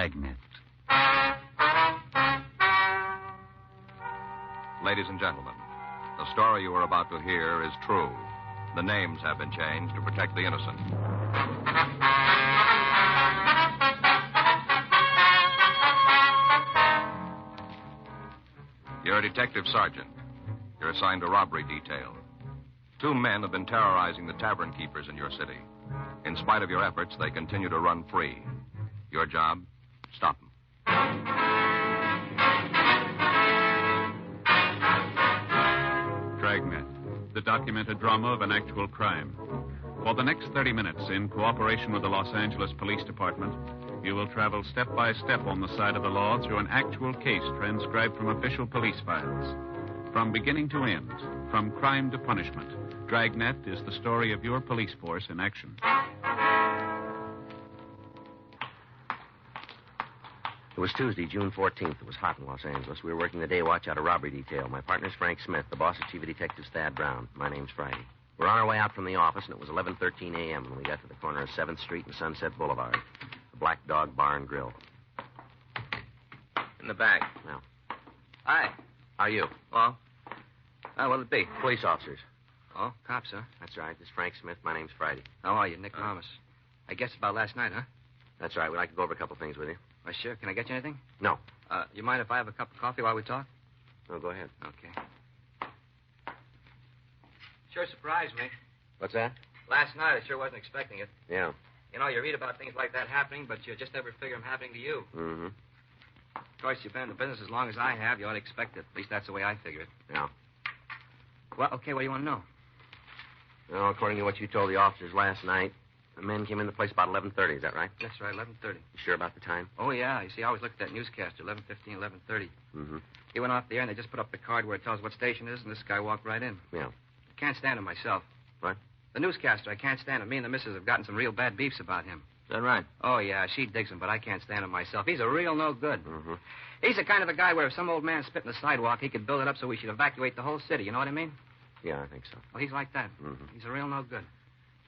Dragnet. Ladies and gentlemen, the story you are about to hear is true. The names have been changed to protect the innocent. You're a detective sergeant. You're assigned to robbery detail. 2 men have been terrorizing the tavern keepers in your city. In spite of your efforts, they continue to run free. Your job, stop them. Dragnet, the documented drama of an actual crime. For the next 30 minutes, in cooperation with the Los Angeles Police Department, you will travel step by step on the side of the law through an actual case transcribed from official police files. From beginning to end, from crime to punishment, Dragnet is the story of your police force in action. It was Tuesday, June 14th. It was hot in Los Angeles. We were working the day watch out of robbery detail. My partner's Frank Smith. The boss is Chief of Detectives Thad Brown. My name's Friday. We're on our way out from the office, and it was 11:13 a.m. when we got to the corner of 7th Street and Sunset Boulevard. The Black Dog Bar and Grill. In the back. Now. Hi. How are you? Well? What'll it be? Police officers. Oh, cops, huh? That's right. This is Frank Smith. My name's Friday. How are you, Nick Thomas? I guess about last night, huh? That's right. We'd like to go over a couple things with you. Why, sure. Can I get you anything? No. You mind if I have a cup of coffee while we talk? No, go ahead. Okay. Sure surprised me. What's that? Last night, I sure wasn't expecting it. Yeah. You know, you read about things like that happening, but you just never figure them happening to you. Mm-hmm. Of course, you've been in the business as long as I have. You ought to expect it. At least that's the way I figure it. Yeah. Well, okay, what do you want to know? Well, according to what you told the officers last night, the men came in the place about 11:30. Is that right? That's right, 11:30. You sure about the time? Oh, yeah. You see, I always look at that newscaster, 11:15, 11:30. Mm-hmm. He went off the air, and they just put up the card where it tells what station it is, and this guy walked right in. Yeah. I can't stand him myself. What? The newscaster, I can't stand him. Me and the missus have gotten some real bad beefs about him. Is that right? Oh, yeah, she digs him, but I can't stand him myself. He's a real no good. Mm-hmm. He's the kind of a guy where if some old man spit in the sidewalk, he could build it up so we should evacuate the whole city. You know what I mean? Yeah, I think so. Well, he's like that. Mm-hmm. He's a real no good.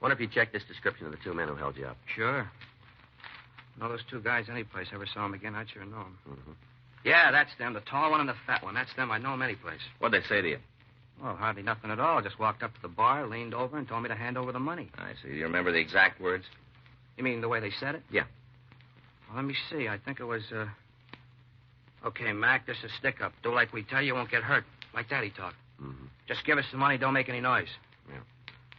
Wonder if you checked this description of the 2 men who held you up. Sure. Know those 2 guys any place. Ever saw them again, I'd sure know them. Mm-hmm. Yeah, that's them. The tall one and the fat one. That's them. I'd know them any place. What'd they say to you? Well, hardly nothing at all. Just walked up to the bar, leaned over, and told me to hand over the money. I see. Do you remember the exact words? You mean the way they said it? Yeah. Well, let me see. I think it was, Okay, Mac, this is stick-up. Do like we tell you, won't get hurt. Like that he talked. Mm-hmm. Just give us the money, don't make any noise. Yeah.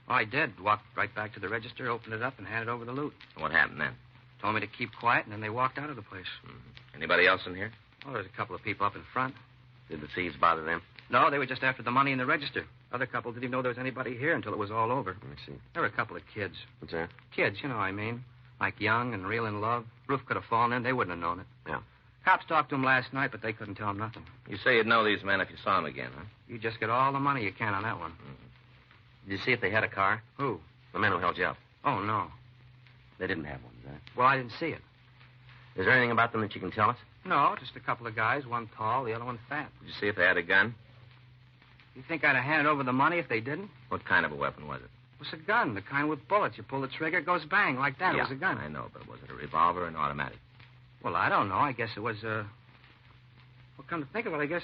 Well, I did. Walked right back to the register, opened it up, and handed over the loot. What happened then? Told me to keep quiet, and then they walked out of the place. Mm-hmm. Anybody else in here? Well, there's a couple of people up in front. Did the thieves bother them? No, they were just after the money in the register. Other couple didn't even know there was anybody here until it was all over. I see. There were a couple of kids. What's that? Kids, you know what I mean. Like young and real in love. Roof could have fallen in. They wouldn't have known it. Yeah. Cops talked to them last night, but they couldn't tell them nothing. You say you'd know these men if you saw them again, huh? You just get all the money you can on that one. Mm-hmm. Did you see if they had a car? Who? The men who held you up. Oh, no. They didn't have one, is that? Well, I didn't see it. Is there anything about them that you can tell us? No, just a couple of guys. One tall, the other one fat. Did you see if they had a gun? You think I'd have handed over the money if they didn't? What kind of a weapon was it? It was a gun, the kind with bullets. You pull the trigger, it goes bang, like that. Yeah, It was a gun. I know, but was it a revolver or an automatic? Well, I don't know. I guess it was, Well, come to think of it, I guess...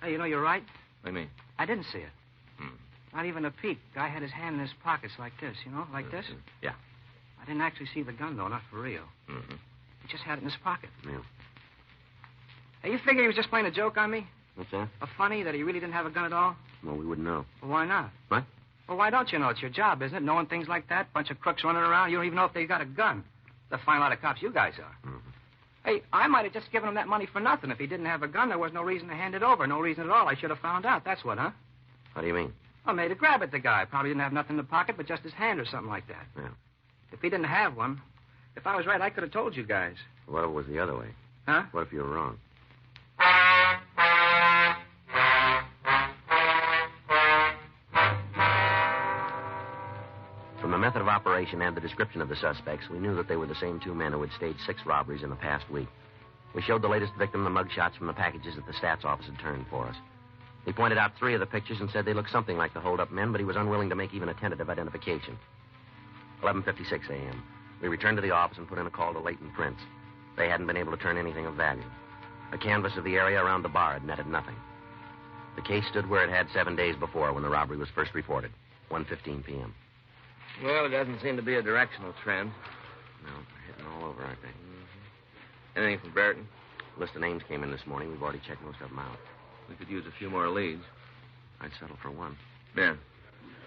Hey, you know, you're right. What do you mean? I didn't see it. Hmm. Not even a peek. Guy had his hand in his pockets like this, you know, like this. Yeah. I didn't actually see the gun, though, not for real. Mm-hmm. He just had it in his pocket. Yeah. Hey, you figure he was just playing a joke on me? What's that? A funny, that he really didn't have a gun at all? Well, we wouldn't know. Well, why not? What? Well, why don't you know? It's your job, isn't it? Knowing things like that? Bunch of crooks running around. You don't even know if they got a gun. The fine lot of cops you guys are. Mm-hmm. Hey, I might have just given him that money for nothing. If he didn't have a gun, there was no reason to hand it over. No reason at all. I should have found out. That's what, huh? What do you mean? I made a grab at the guy. Probably didn't have nothing in the pocket but just his hand or something like that. Yeah. If he didn't have one, if I was right, I could have told you guys. What if it was the other way? Huh? What if you were wrong? From the method of operation and the description of the suspects, we knew that they were the same 2 men who had staged 6 robberies in the past week. We showed the latest victim the mugshots from the packages that the stats office had turned for us. He pointed out 3 of the pictures and said they looked something like the hold-up men, but he was unwilling to make even a tentative identification. 11:56 a.m. We returned to the office and put in a call to Leighton Prince. They hadn't been able to turn anything of value. A canvass of the area around the bar had netted nothing. The case stood where it had 7 days before when the robbery was first reported, 1:15 p.m. Well, it doesn't seem to be a directional trend. No, they're hitting all over, aren't they? Anything from Brereton? List of names came in this morning. We've already checked most of them out. We could use a few more leads. I'd settle for one. Yeah.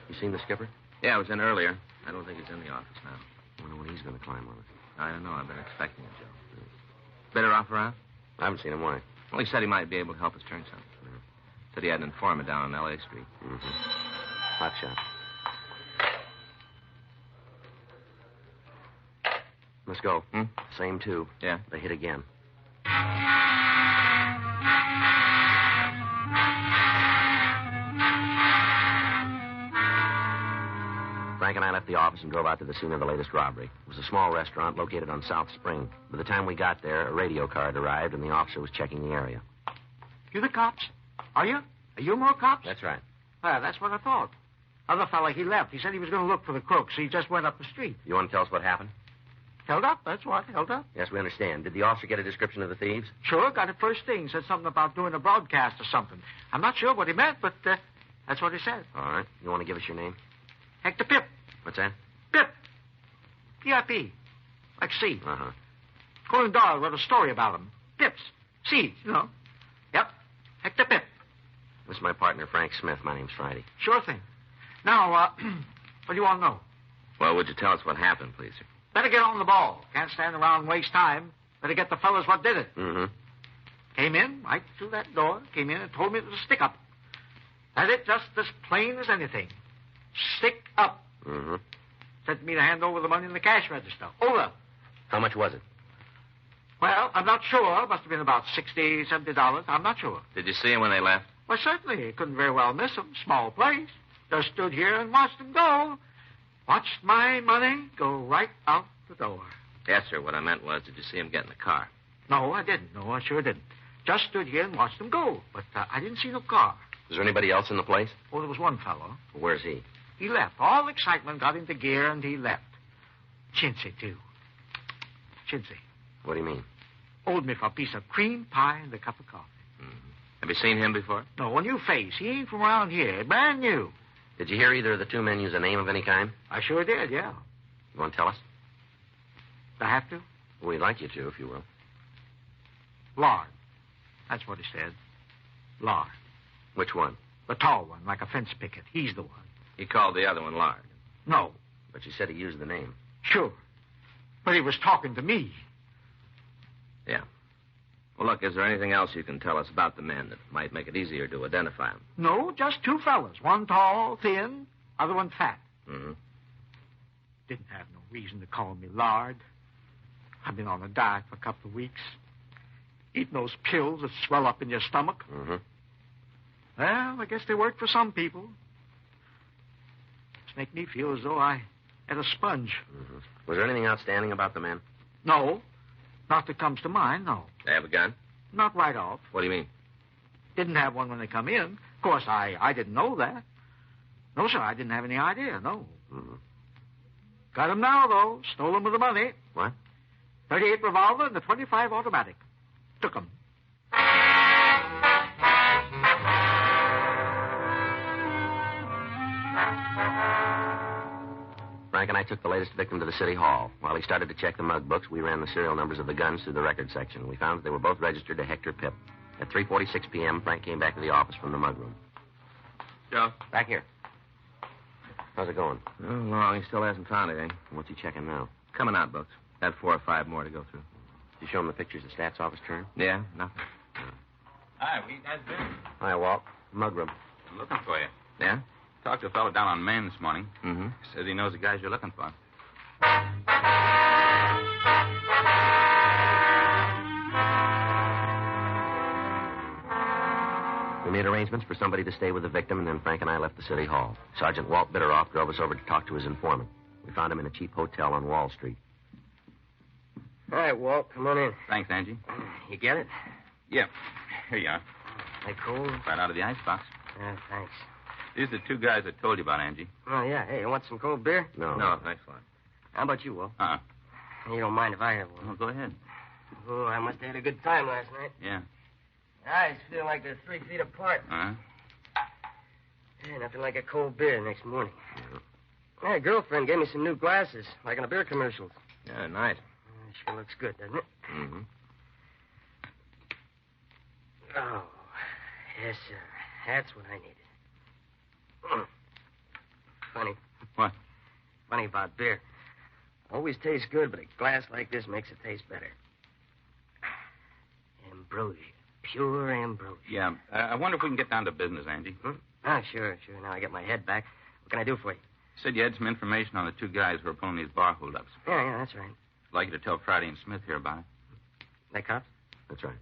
You seen the skipper? Yeah, I was in earlier. I don't think he's in the office now. I wonder when he's going to climb on it. I don't know. I've been expecting it, Joe. Better off around? I haven't seen him. Why? Well, he said he might be able to help us turn something. Said he had an informant down on L.A. Street. Mm-hmm. Hot shot. Let's go. Same two. Yeah? They hit again. Frank and I left the office and drove out to the scene of the latest robbery. It was a small restaurant located on South Spring. By the time we got there, a radio car had arrived, and the officer was checking the area. You the cops? Are you? Are you more cops? That's right. Well, that's what I thought. Other fella, he left. He said he was going to look for the crooks. He just went up the street. You want to tell us what happened? Held up, that's what. Held up. Yes, we understand. Did the officer get a description of the thieves? Sure, got it first thing. Said something about doing a broadcast or something. I'm not sure what he meant, but that's what he said. All right. You want to give us your name? Hector Pip. What's that? Pip. P-I-P. Like C. Uh-huh. Conan Doyle wrote a story about him. Pips. Seeds, you know. Yep. Hector Pip. This is my partner, Frank Smith. My name's Friday. Sure thing. Now, what do you want to know? Well, would you tell us what happened, please, sir? Better get on the ball. Can't stand around and waste time. Better get the fellas what did it. Mm-hmm. Came in, right through that door. Came in and told me it was a stick-up. That's it, just as plain as anything. Stick up. Mm-hmm. Said to me to hand over the money in the cash register. Over. How much was it? Well, I'm not sure. Must have been about $60, $70. I'm not sure. Did you see him when they left? Well, certainly. Couldn't very well miss him. Small place. Just stood here and watched him go. Watched my money go right out the door. Yes, sir. What I meant was, did you see him get in the car? No, I didn't. No, I sure didn't. Just stood here and watched him go. But I didn't see no car. Is there anybody else in the place? Oh, there was one fellow. Where's he? He left. All excitement got into gear, and he left. Chintzy, too. Chintzy. What do you mean? Owed me for a piece of cream pie and a cup of coffee. Mm-hmm. Have you seen him before? No, a new face. He ain't from around here. Brand new. Did you hear either of the two men use a name of any kind? I sure did, yeah. You want to tell us? Do I have to? We'd like you to, if you will. Lard. That's what he said. Lard. Which one? The tall one, like a fence picket. He's the one. He called the other one Lard. No. But you said he used the name. Sure. But he was talking to me. Yeah. Well, look, is there anything else you can tell us about the men that might make it easier to identify them? No, just two fellas. One tall, thin, other one fat. Mm-hmm. Didn't have no reason to call me Lard. I've been on a diet for a couple of weeks. Eating those pills that swell up in your stomach. Mm-hmm. Well, I guess they work for some people. Just make me feel as though I had a sponge. Mm-hmm. Was there anything outstanding about the men? No. Not that comes to mind, no. They have a gun? Not right off. What do you mean? Didn't have one when they come in. Of course, I didn't know that. No, sir, I didn't have any idea, no. Mm-hmm. Got 'em now, though. Stole 'em with the money. What? 38 revolver and the 25 automatic. Took 'em. Frank and I took the latest victim to the city hall. While he started to check the mug books, we ran the serial numbers of the guns through the record section. We found that they were both registered to Hector Pip. At 3:46 p.m., Frank came back to the office from the mug room. Joe? Back here. How's it going? Oh, long. He still hasn't found anything. What's he checking now? Coming out books. Had 4 or 5 more to go through. Did you show him the pictures the stats office turned? Yeah, nothing. Hi, where you guys been? Hi, Walt. Mug room. I'm looking for you. Yeah? Talked to a fellow down on Main this morning. Mm-hmm. Says he knows the guys you're looking for. We made arrangements for somebody to stay with the victim, and then Frank and I left the city hall. Sergeant Walt Bitteroff drove us over to talk to his informant. We found him in a cheap hotel on Wall Street. All right, Walt, come on in. Thanks, Angie. You get it? Yeah. Here you are. They cold? Right out of the icebox. Yeah, thanks. These are the 2 guys I told you about, Angie. Oh, yeah. Hey, you want some cold beer? No. No, thanks a lot. How about you, Walt? Uh-uh. You don't mind if I have one? Oh, go ahead. Oh, I must have had a good time last night. Yeah. Eyes feel like they're 3 feet apart. Uh-huh. Yeah, nothing like a cold beer next morning. My girlfriend gave me some new glasses, like in the beer commercials. Yeah, nice. Sure looks good, doesn't it? Mm-hmm. Oh, yes, sir. That's what I needed. Funny. What? Funny about beer. Always tastes good, but a glass like this makes it taste better. Ambrosia. Pure ambrosia. Yeah. I wonder if we can get down to business, Angie. Oh, sure. Now I get my head back. What can I do for you? You said you had some information on the 2 guys who are pulling these bar holdups. Yeah, that's right. I'd like you to tell Friday and Smith here about it. They cops? That's right.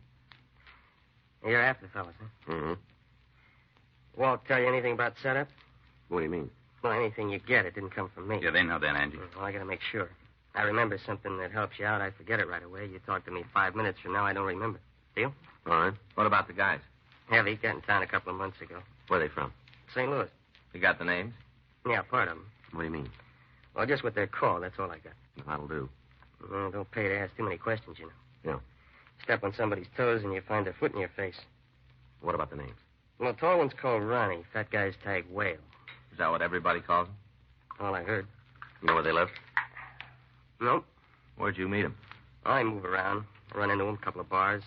You're after the fellas, huh? Mm-hmm. Won't tell you anything about setup? What do you mean? Well, anything you get, it didn't come from me. Yeah, they know that, Angie. Well, I gotta make sure. I remember something that helps you out. I forget it right away. You talk to me 5 minutes from now, I don't remember. Deal? All right. What about the guys? Heavy got in town a couple of months ago. Where are they from? St. Louis. You got the names? Yeah, part of them. What do you mean? Well, just what they're called. That's all I got. That'll do. Don't pay to ask too many questions, you know. Yeah. Step on somebody's toes and you find their foot in your face. What about the names? Well, the tall one's called Ronnie. Fat guy's tagged Whale. Is that what everybody calls them? All I heard. You know where they live? Nope. Where'd you meet them? I move around. I run into them, a couple of bars.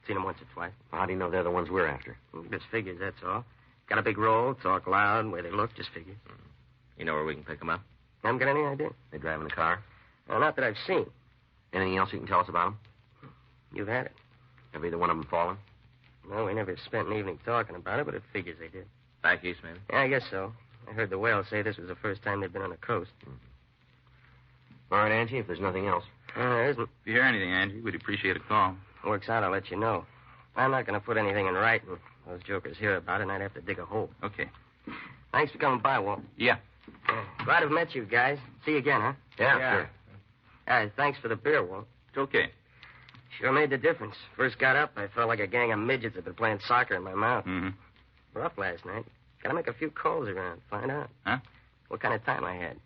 Seen them once or twice. How do you know they're the ones we're after? Just figures, that's all. Got a big roll, talk loud, way they look, just figures. You know where we can pick them up? Haven't got any idea. They driving a car? Well, not that I've seen. Anything else you can tell us about them? You've had it. Have either one of them fallen? Well, we never spent an evening talking about it, but it figures they did. Back east, maybe? Yeah, I guess so. I heard the Whale say this was the first time they'd been on the coast. All right, Angie, if there's nothing else. There isn't. If you hear anything, Angie, we'd appreciate a call. Works out, I'll let you know. I'm not going to put anything in writing. Those jokers hear about it, and I'd have to dig a hole. Okay. Thanks for coming by, Walt. Yeah. Glad to have met you guys. See you again, huh? Yeah, sure. Thanks for the beer, Walt. It's okay. Sure made the difference. First got up, I felt like a gang of midgets had been playing soccer in my mouth. Mm-hmm. Rough last night. Gotta make a few calls around, find out. Huh? What kind of time I had.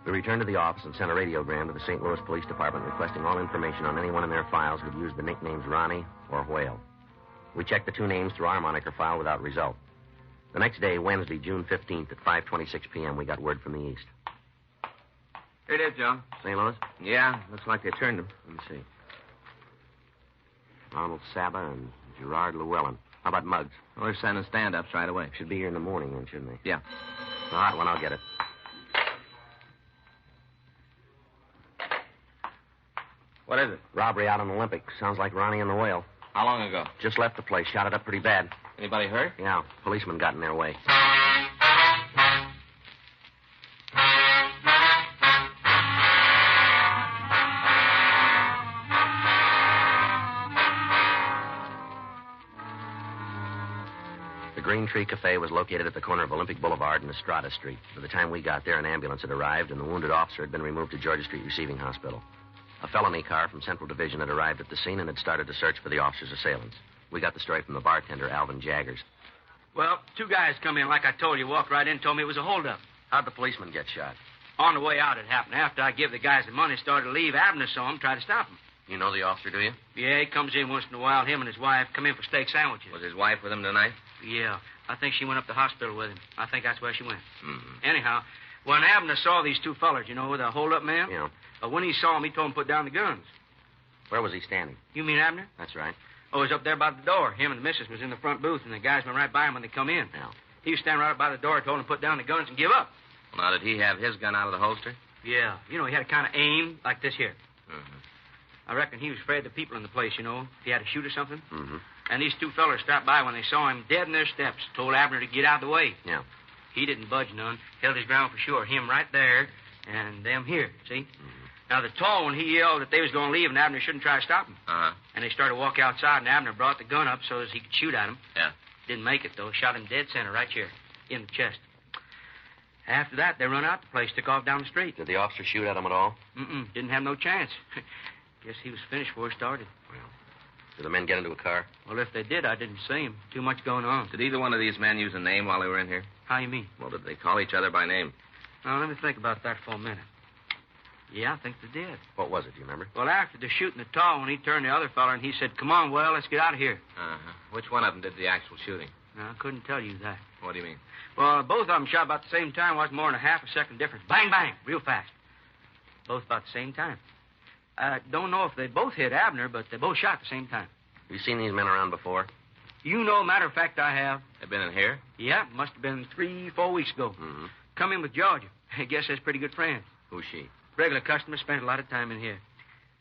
We returned to the office and sent a radiogram to the St. Louis Police Department requesting all information on anyone in their files who'd used the nicknames Ronnie or Whale. We checked the 2 names through our moniker file without result. The next day, Wednesday, June 15th at 5:26 p.m., we got word from the east. Here it is, Joe. St. Louis? Yeah, looks like they turned him. Let me see. Ronald Saba and Gerard Llewellyn. How about Muggs? Well, they're sending stand-ups right away. Should be here in the morning, then, shouldn't they? Yeah. All right, well, I'll get it. What is it? Robbery out on Olympic. Sounds like Ronnie and the Whale. How long ago? Just left the place. Shot it up pretty bad. Anybody hurt? Yeah, policemen got in their way. The Green Tree Cafe was located at the corner of Olympic Boulevard and Estrada Street. By the time we got there, an ambulance had arrived, and the wounded officer had been removed to Georgia Street Receiving Hospital. A felony car from Central Division had arrived at the scene and had started to search for the officer's assailants. We got the story from the bartender, Alvin Jaggers. Well, 2 guys come in, like I told you, walked right in, told me it was a holdup. How'd the policeman get shot? On the way out, it happened. After I give the guys the money, started to leave, Abner saw him, tried to stop him. You know the officer, do you? Yeah, he comes in once in a while. Him and his wife come in for steak sandwiches. Was his wife with him tonight? Yeah, I think she went up to the hospital with him. I think that's where she went. Mm-hmm. Anyhow, when Abner saw these 2 fellers, you know, the hold-up man, Yeah. When he saw him, he told him to put down the guns. Where was he standing? You mean Abner? That's right. Oh, he was up there by the door. Him and the missus was in the front booth, and the guys went right by him when they come in. Yeah. He was standing right by the door, told him to put down the guns and give up. Well, now, did he have his gun out of the holster? Yeah. You know, he had a kind of aim like this here. Mm-hmm. I reckon he was afraid of the people in the place, you know, if he had to shoot or something. Mm-hmm. And these 2 fellers stopped by when they saw him dead in their steps, told Abner to get out of the way. Yeah. He didn't budge none, held his ground for sure. Him right there, and them here, see? Mm-hmm. Now, the tall one, he yelled that they was going to leave, and Abner shouldn't try to stop him. Uh-huh. And they started to walk outside, and Abner brought the gun up so as he could shoot at him. Yeah. Didn't make it, though. Shot him dead center right here, in the chest. After that, they run out the place, took off down the street. Did the officer shoot at him at all? Didn't have no chance. Guess he was finished before he started. Well, Did the men get into a car? Well, if they did, I didn't see them. Too much going on. Did either one of these men use a name while they were in here? How you mean? Well, did they call each other by name? Now, let me think about that for a minute. Yeah, I think they did. What was it, do you remember? Well, after the shooting at Tall, when he turned the other fella and he said, "Come on, well, let's get out of here." Uh-huh. Which one of them did the actual shooting? Now, I couldn't tell you that. What do you mean? Well, both of them shot about the same time. Wasn't more than a half a second difference. Bang, bang, real fast. Both about the same time. I don't know if they both hit Abner, but they both shot at the same time. Have you seen these men around before? You know, matter of fact, I have. They've been in here? Yeah, must have been 3-4 weeks ago. Mm-hmm. Come in with Georgia. I guess that's pretty good friends. Who's she? Regular customer, spent a lot of time in here.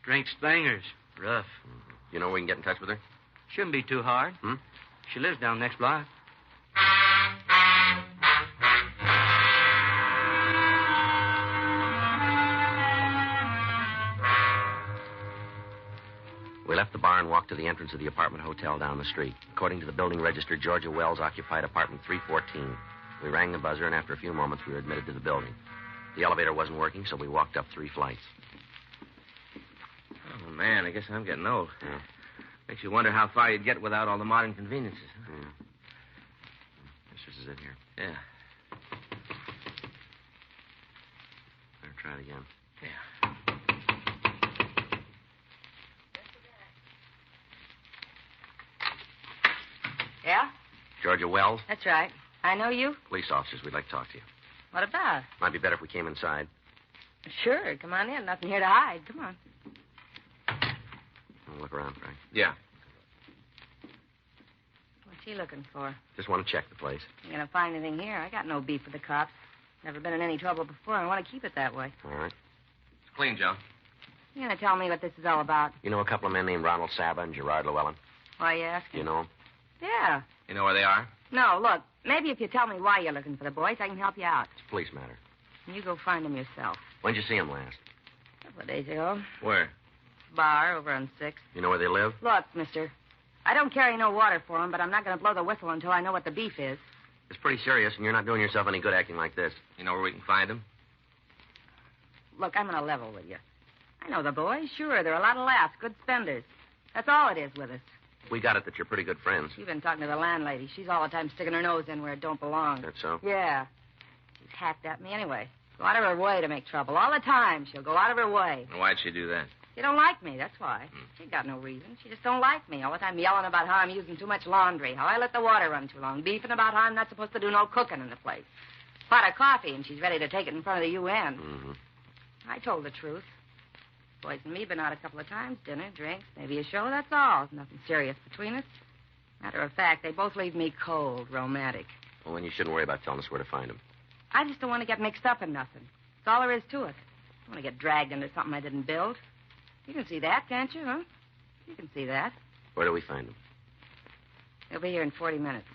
Drinks thingers. Rough. Mm-hmm. You know we can get in touch with her? Shouldn't be too hard. Hmm? She lives down next block. We left the bar and walked to the entrance of the apartment hotel down the street. According to the building register, Georgia Wells occupied apartment 314. We rang the buzzer, and after a few moments, we were admitted to the building. The elevator wasn't working, so we walked up 3 flights. Oh, man, I guess I'm getting old. Yeah. Makes you wonder how far you'd get without all the modern conveniences. Huh? Yeah. This is it here. Yeah. Better try it again. Yeah. Yeah? Georgia Wells, That's right. I know you. police officers. We'd like to talk to you. What about? Might be better if we came inside. Sure, come on in. Nothing here to hide. Come on. We'll look around, Frank. Yeah. What's he looking for? Just want to check the place. You gonna find anything here? I got no beef with the cops. Never been in any trouble before. I want to keep it that way. All right. It's clean, Joe. You gonna tell me what this is all about? You know a couple of men named Ronald Saba and Gerard Llewellyn? Why are you asking? You know 'em? Yeah. You know where they are? No, look. Maybe if you tell me why you're looking for the boys, I can help you out. It's a police matter. You go find them yourself. When'd you see them last? A couple of days ago. Where? Bar over on 6th. You know where they live? Look, mister. I don't carry no water for them, but I'm not going to blow the whistle until I know what the beef is. It's pretty serious, and you're not doing yourself any good acting like this. You know where we can find them? Look, I'm on a level with you. I know the boys. Sure, they're a lot of laughs, good spenders. That's all it is with us. We got it that you're pretty good friends. You've been talking to the landlady. She's all the time sticking her nose in where it don't belong. That's so? Yeah. She's hacked at me anyway. Go out of her way to make trouble. All the time, she'll go out of her way. And why'd she do that? She don't like me, that's why. She ain't got no reason. She just don't like me. All the time yelling about how I'm using too much laundry, how I let the water run too long, beefing about how I'm not supposed to do no cooking in the place. Pot of coffee, and she's ready to take it in front of the UN. Mm-hmm. I told the truth. Boys and me been out a couple of times, dinner, drinks, maybe a show, that's all. Nothing serious between us. Matter of fact, they both leave me cold, romantic. Well, then you shouldn't worry about telling us where to find them. I just don't want to get mixed up in nothing. That's all there is to it. I don't want to get dragged into something I didn't build. You can see that, can't you, huh? You can see that. Where do we find them? They'll be here in 40 minutes.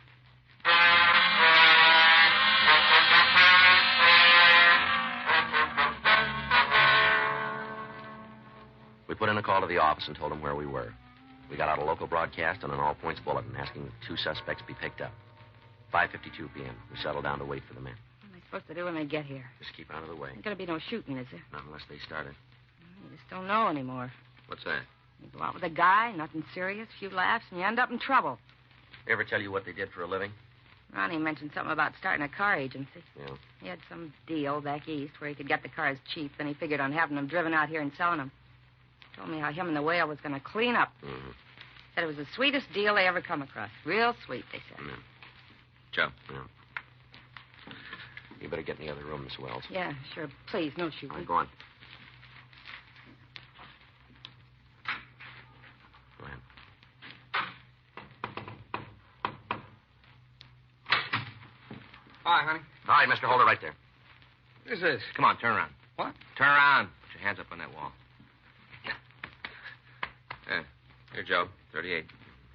We put in a call to the office and told them where we were. We got out a local broadcast and an all-points bulletin asking that 2 suspects be picked up. 5:52 p.m. We settled down to wait for the men. What am I supposed to do when they get here? Just keep out of the way. Ain't going to be no shooting, is there? Not unless they started. You just don't know anymore. What's that? You go out with a guy, nothing serious, few laughs, and you end up in trouble. They ever tell you what they did for a living? Ronnie mentioned something about starting a car agency. Yeah. He had some deal back east where he could get the cars cheap. Then he figured on having them driven out here and selling them. Told me how him and the whale was going to clean up. Mm-hmm. Said it was the sweetest deal they ever come across. Real sweet, they said. Yeah. Joe. Yeah. You better get in the other room, Miss Wells. Yeah, sure. Please, no All shooting. right, go on. Go ahead. Hi, honey. All right, mister, hold it right there. Who's this? Come on, turn around. What? Turn around. Put your hands up on that wall. Here, Joe. 38.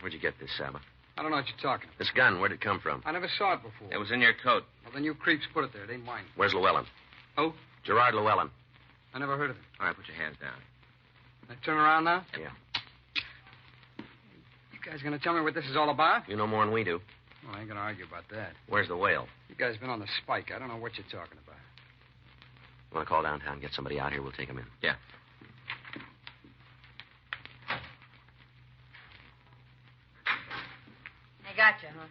Where'd you get this, Saba? I don't know what you're talking about. This gun, where'd it come from? I never saw it before. It was in your coat. Well, then you creeps put it there. It ain't mine. Where's Llewellyn? Who? Gerard Llewellyn. I never heard of it. All right, put your hands down. I turn around now? Yeah. You guys gonna tell me what this is all about? You know more than we do. Well, I ain't gonna argue about that. Where's the whale? You guys been on the spike. I don't know what you're talking about. Want to call downtown, get somebody out here, we'll take him in. Yeah. you, huh?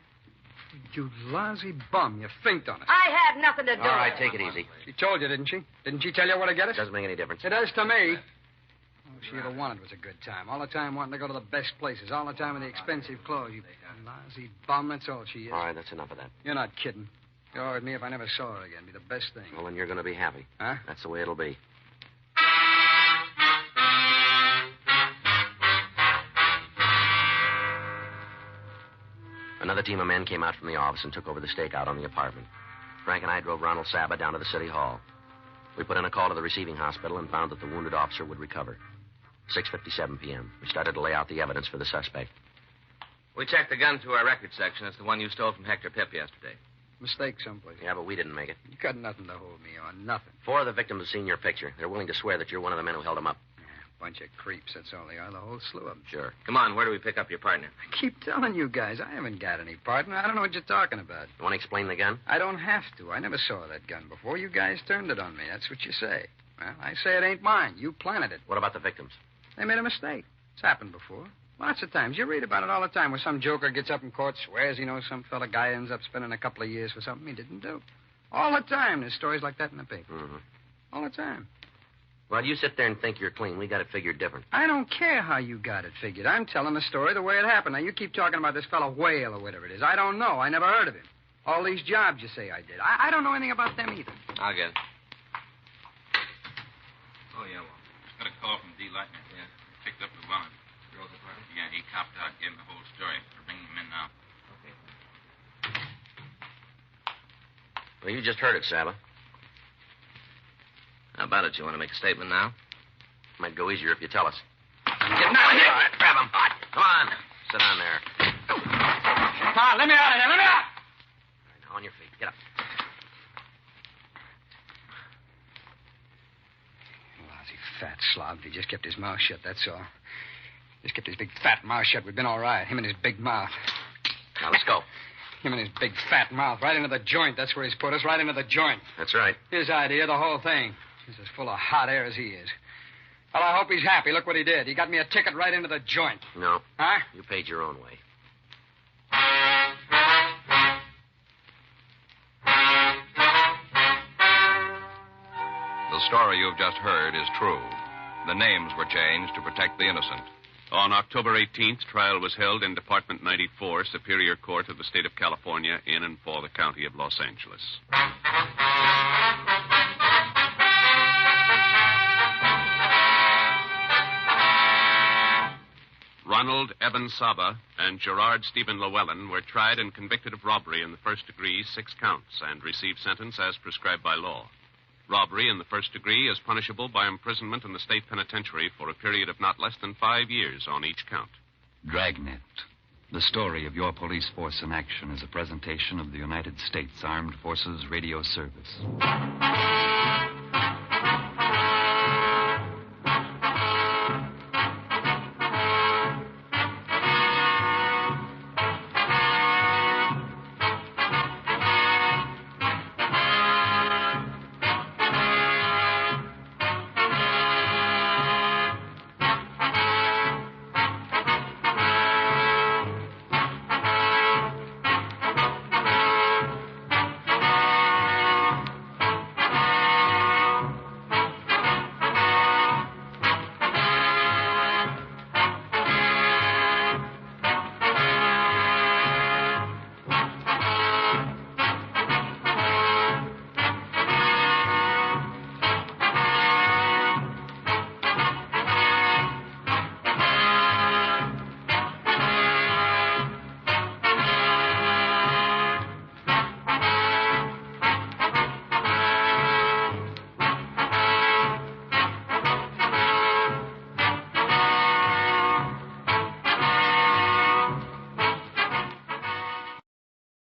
You lousy bum. You finked on us. I had nothing to do All right, with take it easy. She told you, didn't she? Didn't she tell you where to get us? Doesn't make any difference. It does to me. All she ever wanted was a good time. All the time wanting to go to the best places. All the time with the expensive clothes. You lousy bum, that's all she is. All right, that's enough of that. You're not kidding. You're with me if I never saw her again. Be the best thing. Well, then you're going to be happy. Huh? That's the way it'll be. Another team of men came out from the office and took over the stakeout on the apartment. Frank and I drove Ronald Saba down to the city hall. We put in a call to the receiving hospital and found that the wounded officer would recover. 6:57 p.m. We started to lay out the evidence for the suspect. We checked the gun through our record section. It's the one you stole from Hector Pip yesterday. Mistake someplace. Yeah, but we didn't make it. You got nothing to hold me on. Nothing. 4 of the victims have seen your picture. They're willing to swear that you're one of the men who held him up. Bunch of creeps, that's all they are. The whole slew of them. Sure. Come on, where do we pick up your partner? I keep telling you guys, I haven't got any partner. I don't know what you're talking about. You want to explain the gun? I don't have to. I never saw that gun before. You guys turned it on me. That's what you say. Well, I say it ain't mine. You planted it. What about the victims? They made a mistake. It's happened before. Lots of times. You read about it all the time where some joker gets up in court, swears he knows some fella guy ends up spending a couple of years for something he didn't do. All the time. There's stories like that in the paper. Mm-hmm. All the time. Well, you sit there and think you're clean. We got it figured different. I don't care how you got it figured. I'm telling the story the way it happened. Now, you keep talking about this fellow Whale or whatever it is. I don't know. I never heard of him. All these jobs you say I did. I don't know anything about them either. I'll get it. Oh, yeah, well, just got a call from D. Lightner. Yeah. Picked up the warrant. Girl's apartment? Yeah, he copped out, gave him the whole story. We're bringing him in now. Okay. Well, you just heard it, Saba. How about it? You want to make a statement now? Might go easier if you tell us. Get out of here! All right, grab him. Come on. Sit down there. Come on, let me out of here. Let me out! All right, now on your feet. Get up. Lousy fat slob. If he just kept his mouth shut, that's all. Just kept his big fat mouth shut. We'd been all right. Him and his big mouth. Now, let's go. Him and his big fat mouth. Right into the joint. That's where he's put us. Right into the joint. That's right. His idea, the whole thing. He's as full of hot air as he is. Well, I hope he's happy. Look what he did. He got me a ticket right into the joint. No. Huh? You paid your own way. The story you've just heard is true. The names were changed to protect the innocent. On October 18th, trial was held in Department 94, Superior Court of the State of California, in and for the County of Los Angeles. Ronald Evan Saba and Gerard Stephen Llewellyn were tried and convicted of robbery in the first degree, 6 counts, and received sentence as prescribed by law. Robbery in the first degree is punishable by imprisonment in the state penitentiary for a period of not less than 5 years on each count. Dragnet. The story of your police force in action is a presentation of the United States Armed Forces Radio Service.